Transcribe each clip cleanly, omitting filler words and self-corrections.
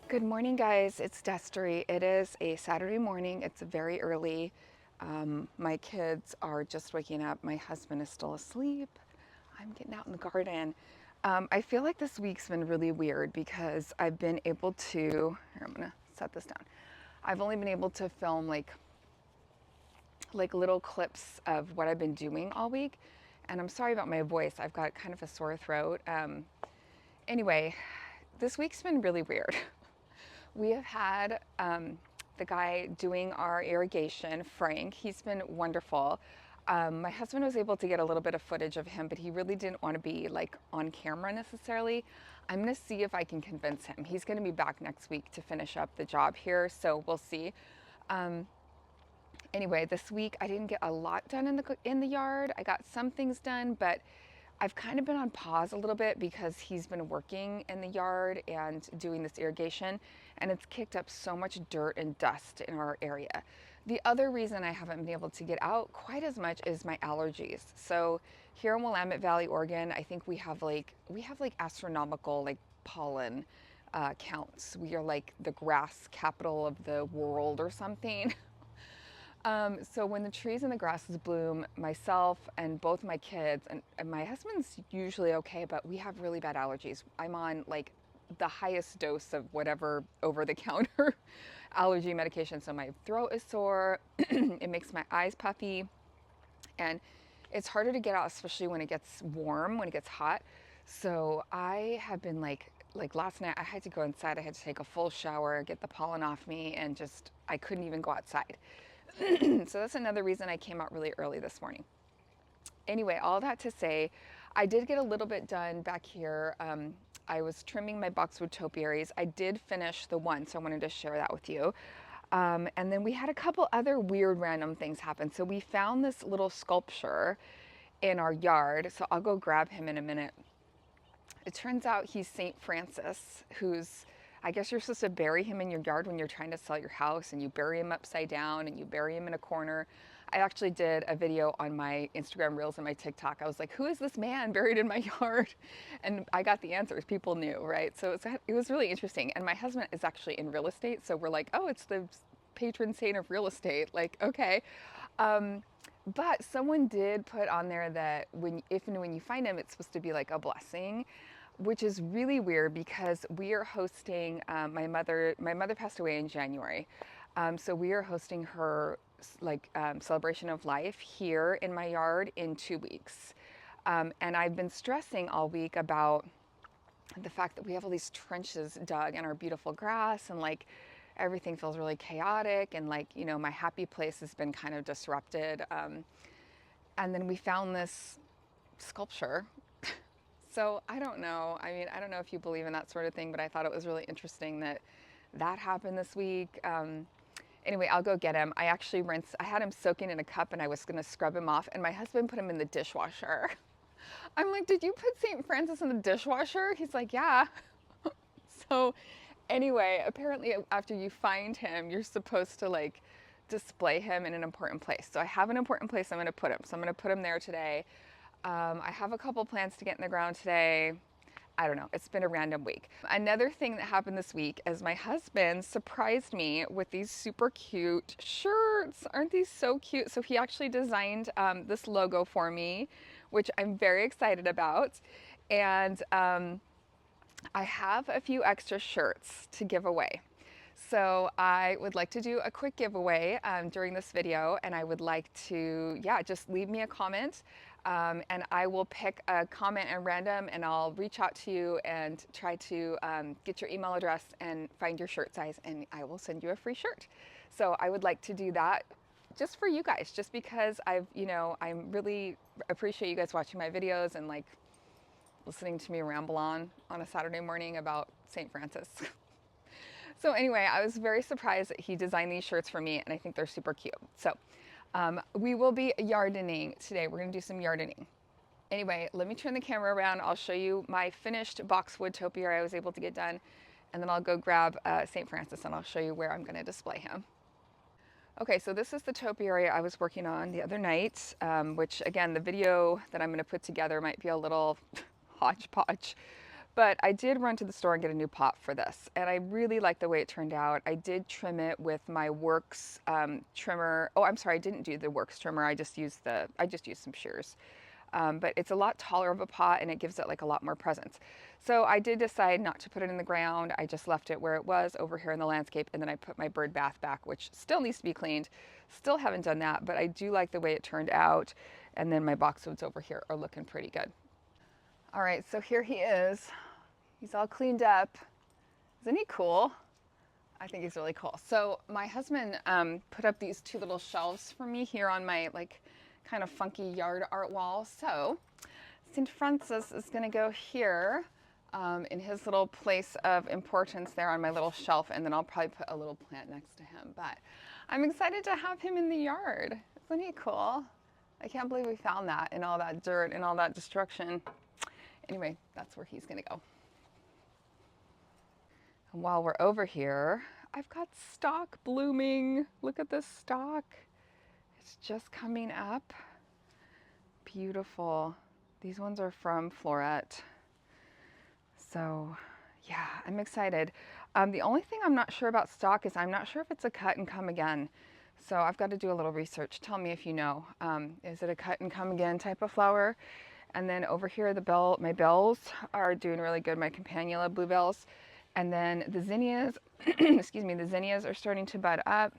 Good morning, guys. It's Destry. It is a Saturday morning. It's very early. My kids are just waking up. My husband is still asleep. I'm getting out in the garden. I feel like this week's been really weird because I've been able to, here, I'm gonna set this down. I've only been able to film like little clips of what I've been doing all week. And I'm sorry about my voice. I've got kind of a sore throat. Anyway, this week's been really weird. We have had the guy doing our irrigation, Frank. He's been wonderful. My husband was able to get a little bit of footage of him, but he really didn't want to be like on camera necessarily. I'm going to see if I can convince him. He's going to be back next week to finish up the job here, so we'll see. Anyway, this week I didn't get a lot done in the yard. I got some things done, but I've kind of been on pause a little bit because he's been working in the yard and doing this irrigation, and it's kicked up so much dirt and dust in our area. The other reason I haven't been able to get out quite as much is my allergies. So here in Willamette Valley, Oregon, I think we have like astronomical like pollen counts. We are like the grass capital of the world or something. So when the trees and the grasses bloom, myself and both my kids, and my husband's usually okay, but we have really bad allergies. I'm on like the highest dose of whatever over the counter allergy medication. So my throat is sore, it makes my eyes puffy, and it's harder to get out, especially when it gets warm, when it gets hot. So I have been like last night I had to go inside. I had to take a full shower, get the pollen off me, and just I couldn't even go outside. So that's another reason I came out really early this morning. Anyway, all that to say, I did get a little bit done back here. I was trimming my boxwood topiaries. I did finish the one, so I wanted to share that with you. And then we had a couple other weird random things happen. So we found this little sculpture in our yard. So I'll go grab him in a minute. It turns out he's St. Francis, who's, I guess you're supposed to bury him in your yard when you're trying to sell your house, and you bury him upside down and you bury him in a corner. I actually did a video on my Instagram Reels and my TikTok. I was like, who is this man buried in my yard? And I got the answers. People knew, right? So it was really interesting. And my husband is actually in real estate. So we're like, oh, it's the patron saint of real estate. Like, okay. But someone did put on there that if and when you find him, it's supposed to be like a blessing, which is really weird because we are hosting my mother. My mother passed away in January, so we are hosting her celebration of life here in my yard in 2 weeks. And I've been stressing all week about the fact that we have all these trenches dug in our beautiful grass, and like everything feels really chaotic, and like, you know, my happy place has been kind of disrupted. And then we found this sculpture. So I don't know. I mean, I don't know if you believe in that sort of thing, but I thought it was really interesting that that happened this week. Anyway, I'll go get him. I had him soaking in a cup and I was going to scrub him off, and my husband put him in the dishwasher. I'm like, did you put St. Francis in the dishwasher? He's like, yeah. So anyway, apparently after you find him, you're supposed to like display him in an important place. So I have an important place I'm going to put him. So I'm going to put him there today. I have a couple plants to get in the ground today. I don't know. It's been a random week. Another thing that happened this week is my husband surprised me with these super cute shirts. Aren't these so cute? So he actually designed this logo for me, which I'm very excited about. And I have a few extra shirts to give away. So I would like to do a quick giveaway during this video, and I would like to, yeah, just leave me a comment, and I will pick a comment at random, and I'll reach out to you and try to get your email address and find your shirt size, and I will send you a free shirt. So I would like to do that just for you guys, just because I really appreciate you guys watching my videos and like listening to me ramble on a Saturday morning about St. Francis. So anyway, I was very surprised that he designed these shirts for me, and I think they're super cute. So we will be yardening today. We're going to do some yardening. Anyway, let me turn the camera around. I'll show you my finished boxwood topiary I was able to get done, and then I'll go grab St. Francis, and I'll show you where I'm going to display him. Okay, so this is the topiary I was working on the other night, which again, the video that I'm going to put together might be a little hodgepodge. But I did run to the store and get a new pot for this, and I really like the way it turned out. I did trim it with my Works trimmer. Oh, I'm sorry, I didn't do the Works trimmer. I just used some shears. But it's a lot taller of a pot and it gives it like a lot more presence. So I did decide not to put it in the ground. I just left it where it was over here in the landscape, and then I put my bird bath back, which still needs to be cleaned. Still haven't done that, but I do like the way it turned out. And then my boxwoods over here are looking pretty good. All right, so here he is. He's all cleaned up. Isn't he cool? I think he's really cool. So my husband put up these two little shelves for me here on my like kind of funky yard art wall. So St. Francis is gonna go here in his little place of importance there on my little shelf, and then I'll probably put a little plant next to him. But I'm excited to have him in the yard. Isn't he cool? I can't believe we found that in all that dirt and all that destruction. Anyway, that's where he's gonna go. And while we're over here, I've got stock blooming. Look at this stock. It's just coming up. Beautiful. These ones are from Floret. So yeah, I'm excited. The only thing I'm not sure about stock is I'm not sure if it's a cut and come again. So I've got to do a little research. Tell me if you know. Is it a cut and come again type of flower? And then over here, my bells are doing really good. My campanula bluebells. And then the zinnias, excuse me, the zinnias are starting to bud up.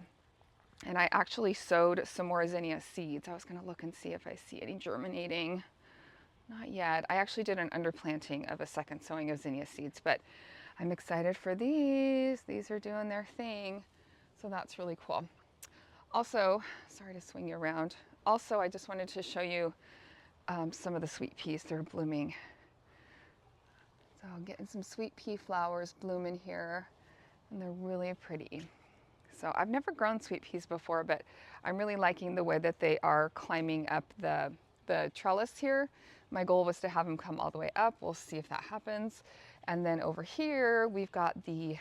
And I actually sowed some more zinnia seeds. I was gonna look and see if I see any germinating. Not yet. I actually did an underplanting of a second sowing of zinnia seeds, but I'm excited for these. These are doing their thing. So that's really cool. Also, sorry to swing you around. Also, I just wanted to show you some of the sweet peas. They're blooming. So getting some sweet pea flowers blooming here, and they're really pretty. So I've never grown sweet peas before, but I'm really liking the way that they are climbing up the trellis here. My goal was to have them come all the way up. We'll see if that happens. And then over here, we've got the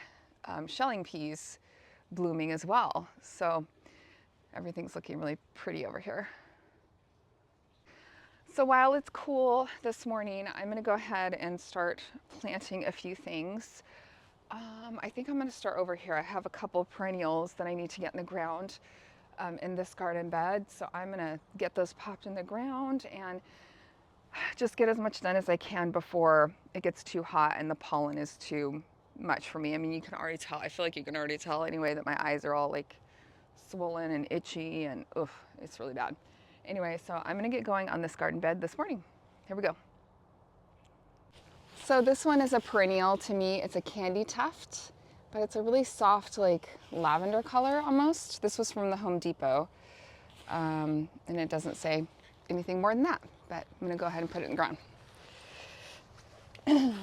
shelling peas blooming as well. So everything's looking really pretty over here. So while it's cool this morning, I'm gonna go ahead and start planting a few things. I think I'm gonna start over here. I have a couple perennials that I need to get in the ground in this garden bed. So I'm gonna get those popped in the ground and just get as much done as I can before it gets too hot and the pollen is too much for me. I mean, you can already tell, I feel like you can already tell anyway that my eyes are all like swollen and itchy and oof, it's really bad. Anyway, so I'm gonna get going on this garden bed this morning. Here we go. So this one is a perennial to me. It's a candy tuft, but it's a really soft, like lavender color almost. This was from the Home Depot. And it doesn't say anything more than that, but I'm gonna go ahead and put it in the ground. And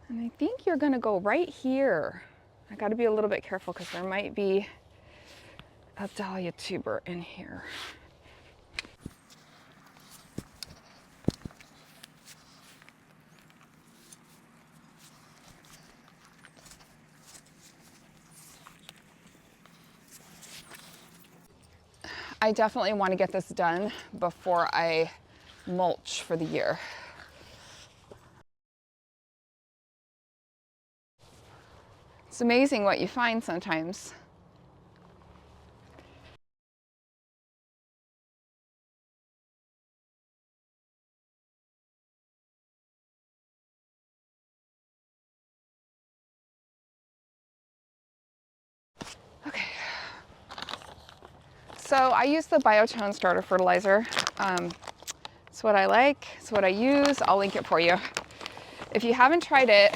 I think you're gonna go right here. I gotta be a little bit careful because there might be a dahlia tuber in here. I definitely want to get this done before I mulch for the year. It's amazing what you find sometimes. Okay. So I use the Biotone starter fertilizer. It's what I like, it's what I use. I'll link it for you. If you haven't tried it,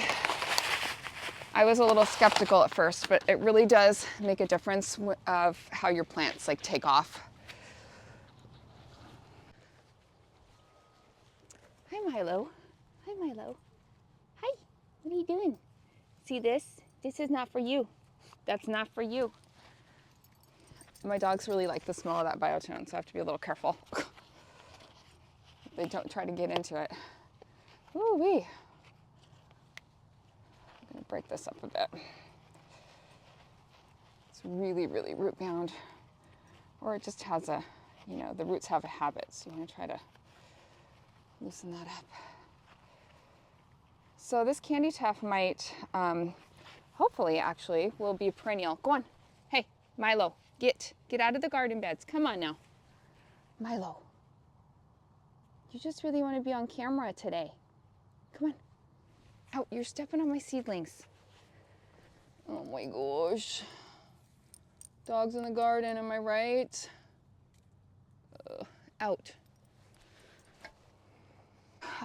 I was a little skeptical at first, but it really does make a difference of how your plants like take off. Hi Milo. Hi Milo. Hi, what are you doing? See this? This is not for you. That's not for you. My dogs really like the smell of that Biotone, so I have to be a little careful. They don't try to get into it. Ooh-wee. I'm gonna break this up a bit. It's really, really root bound. Or it just has a, you know, the roots have a habit, so you wanna try to loosen that up. So this candy tuft might, hopefully actually, will be perennial. Go on. Hey, Milo, get out of the garden beds. Come on now. Milo, you just really want to be on camera today. Come on. Out, you're stepping on my seedlings. Oh my gosh. Dogs in the garden, am I right? Out.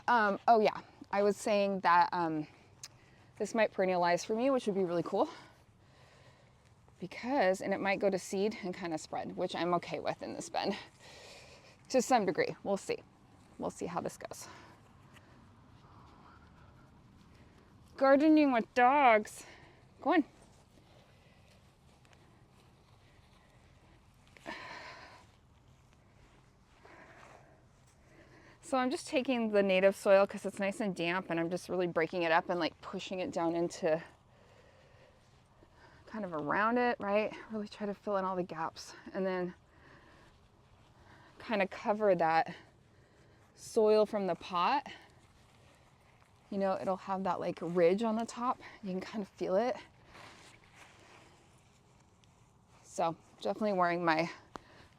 Oh yeah, I was saying that this might perennialize for me, which would be really cool. And it might go to seed and kind of spread, which I'm okay with in this bed. To some degree, we'll see. We'll see how this goes. Gardening with dogs. Go on. So I'm just taking the native soil because it's nice and damp, and I'm just really breaking it up and like pushing it down into kind of around it, right? Really try to fill in all the gaps, and then kind of cover that soil from the pot. You know, it'll have that like ridge on the top. You can kind of feel it. So definitely wearing my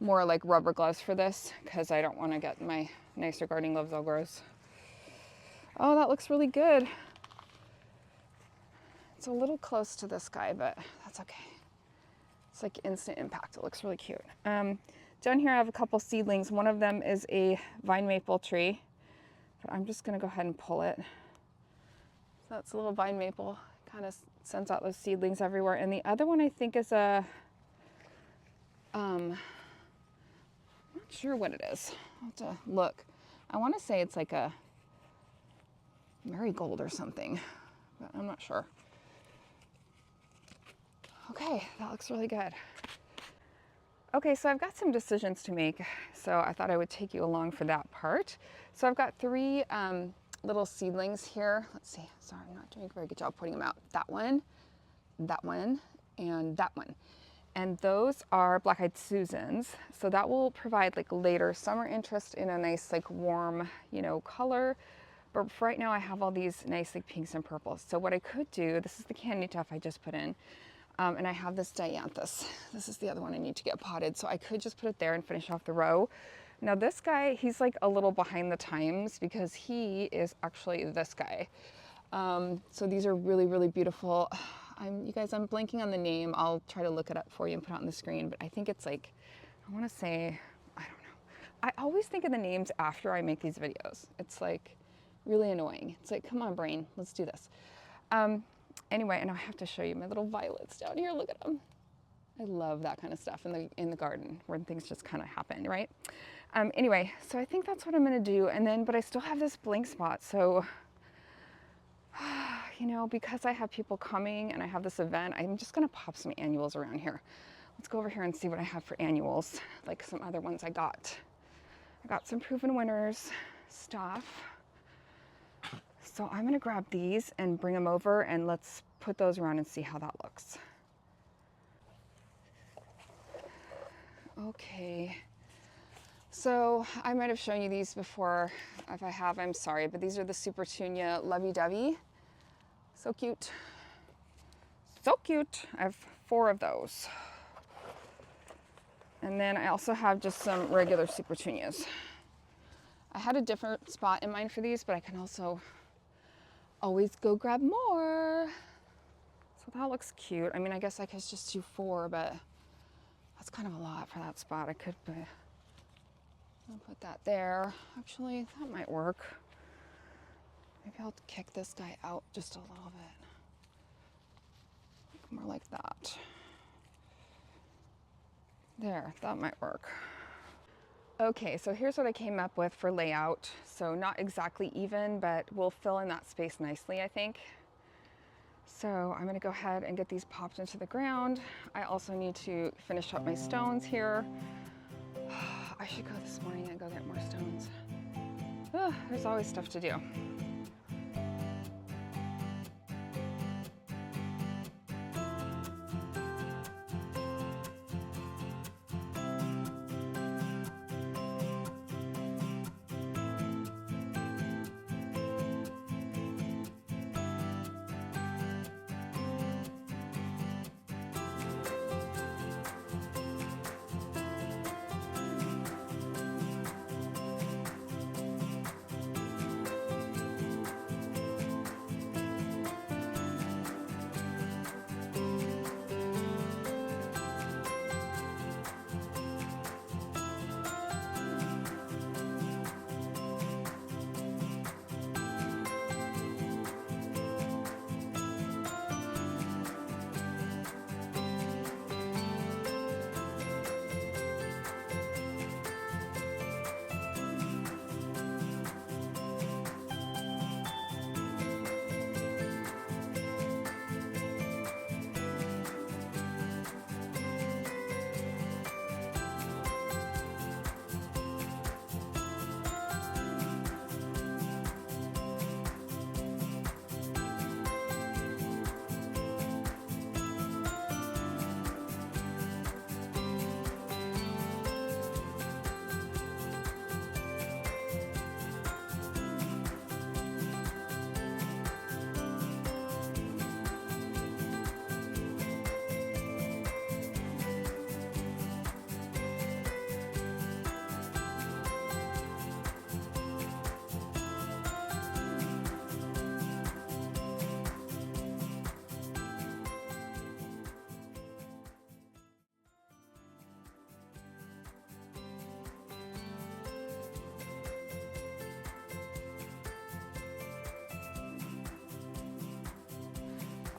more like rubber gloves for this because I don't want to get my nicer gardening gloves all gross. Oh, that looks really good. It's a little close to this guy, but that's okay. It's like instant impact. It looks really cute. Down here I have a couple seedlings. One of them is a vine maple tree, but I'm just gonna go ahead and pull it. So that's a little vine maple, kind of sends out those seedlings everywhere. And the other one I think is a, I'm not sure what it is. I'll have to look. I want to say it's like a marigold or something, but I'm not sure. Okay, that looks really good. Okay, so I've got some decisions to make, so I thought I would take you along for that part. So I've got three little seedlings here. Let's see, sorry, I'm not doing a very good job putting them out. That one, and that one. And those are black-eyed Susans. So that will provide like later summer interest in a nice like warm, you know, color. But for right now I have all these nice like pinks and purples. So what I could do, this is the candy tuft I just put in. And I have this dianthus. This is the other one I need to get potted. So I could just put it there and finish off the row. Now this guy, he's like a little behind the times because he is actually this guy. So these are really, really beautiful. You guys, I'm blanking on the name. I'll try to look it up for you and put it on the screen, but I think it's like, I want to say, I don't know. I always think of the names after I make these videos. It's like really annoying. It's like, come on brain, let's do this. Anyway, and I have to show you my little violets down here. Look at them. I love that kind of stuff in the garden where things just kind of happen, right? Anyway, so I think that's what I'm going to do. And then, but I still have this blank spot. So, you know, because I have people coming and I have this event, I'm just going to pop some annuals around here. Let's go over here and see what I have for annuals, like some other ones I got. I got some proven winners stuff. So I'm going to grab these and bring them over and let's put those around and see how that looks. Okay. So I might have shown you these before. If I have, I'm sorry, but these are the Super Tunia Lovey-Dovey. So cute. So cute. I have 4 of those. And then I also have just some regular Super Tunias. I had a different spot in mind for these, but I can also always go grab more. So that looks cute. I mean, I guess I could just do 4, but that's kind of a lot for that spot. I could I'll put that there. Actually, that might work. Maybe I'll kick this guy out just a little bit. More like that. There, that might work. Okay, so here's what I came up with for layout. So not exactly even, but we'll fill in that space nicely, I think. So I'm gonna go ahead and get these popped into the ground. I also need to finish up my stones here. I should go this morning and go get more stones. There's always stuff to do.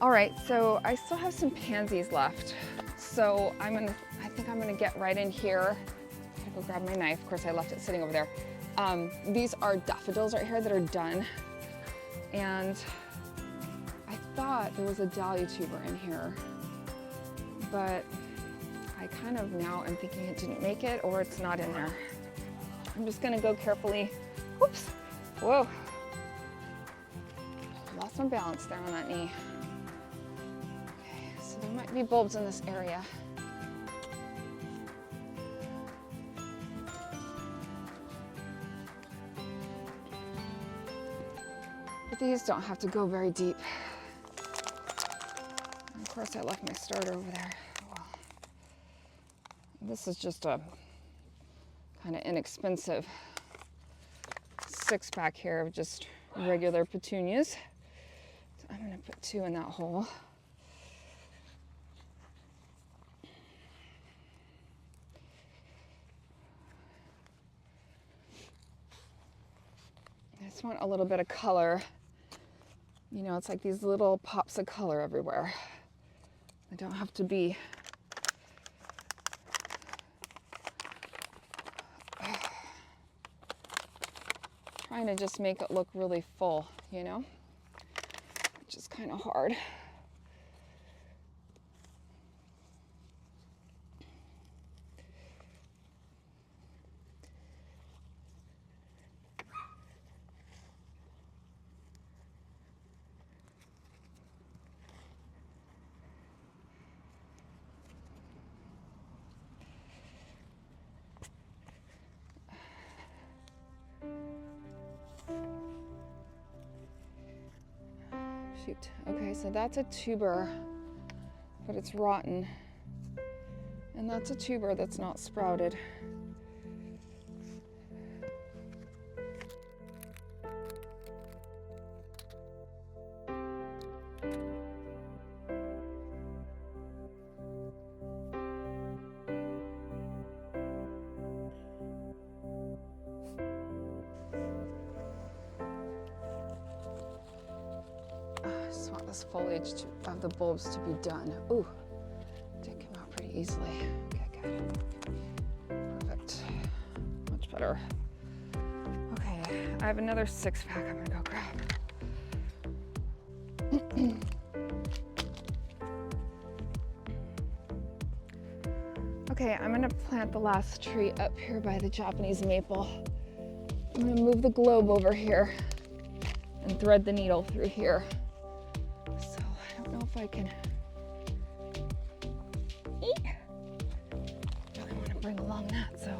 All right, so I still have some pansies left. So I think I'm gonna get right in here. I'm gonna go grab my knife. Of course, I left it sitting over there. These are daffodils right here that are done. And I thought there was a dahlia tuber in here, but I kind of now am thinking it didn't make it or it's not in there. I'm just gonna go carefully. Whoops, whoa. Lost my balance there on that knee. Okay, so there might be bulbs in this area. But these don't have to go very deep. And of course, I left my starter over there. Well, this is just a kind of inexpensive 6-pack here of just regular petunias. So I'm gonna put 2 in that hole. I just want a little bit of color. You know, it's like these little pops of color everywhere. They don't have to be trying to just make it look really full, you know, which is kind of hard. Shoot. Okay, so that's a tuber, but it's rotten. And that's a tuber that's not sprouted. I just want this foliage of the bulbs to be done. Ooh, did come out pretty easily. Okay, good. Perfect. Much better. Okay, I have another 6-pack I'm gonna go grab. Okay, I'm gonna plant the last tree up here by the Japanese maple. I'm gonna move the globe over here and thread the needle through here. So I don't know if I can. Really want to bring along that, so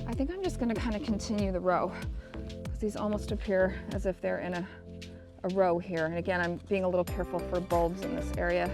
I think I'm just gonna kind of continue the row because these almost appear as if they're in a row here. And again, I'm being a little careful for bulbs in this area.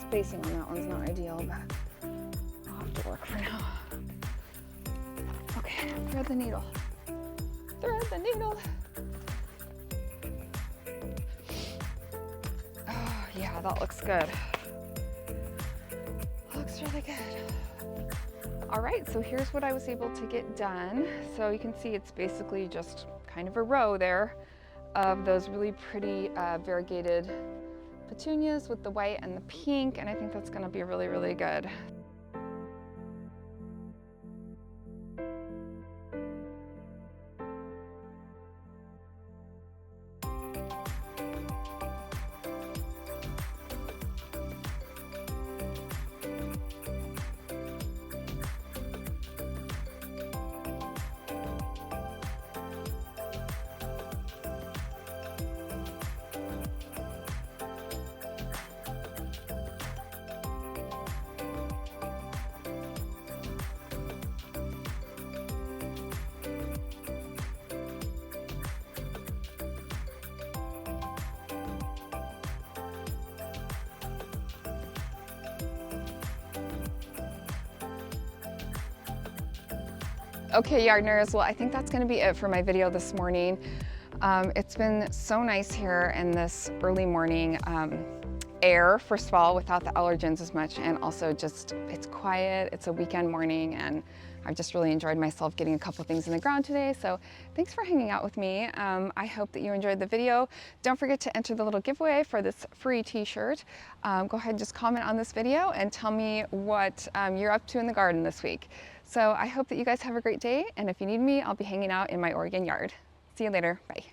Spacing on that one's not ideal, but I'll have to work for now. Okay, thread the needle. Thread the needle. Oh, yeah, that looks good. Looks really good. All right, so here's what I was able to get done. So you can see it's basically just kind of a row there of those really pretty variegated petunias with the white and the pink, and I think that's going to be really, really good. Okay, Yardners, well, I think that's gonna be it for my video this morning. It's been so nice here in this early morning air, first of all, without the allergens as much, and also just, it's quiet, it's a weekend morning, and I've just really enjoyed myself getting a couple things in the ground today. So thanks for hanging out with me. I hope that you enjoyed the video. Don't forget to enter the little giveaway for this free t-shirt. Go ahead and just comment on this video and tell me what you're up to in the garden this week. So I hope that you guys have a great day, and if you need me, I'll be hanging out in my Oregon yard. See you later, bye.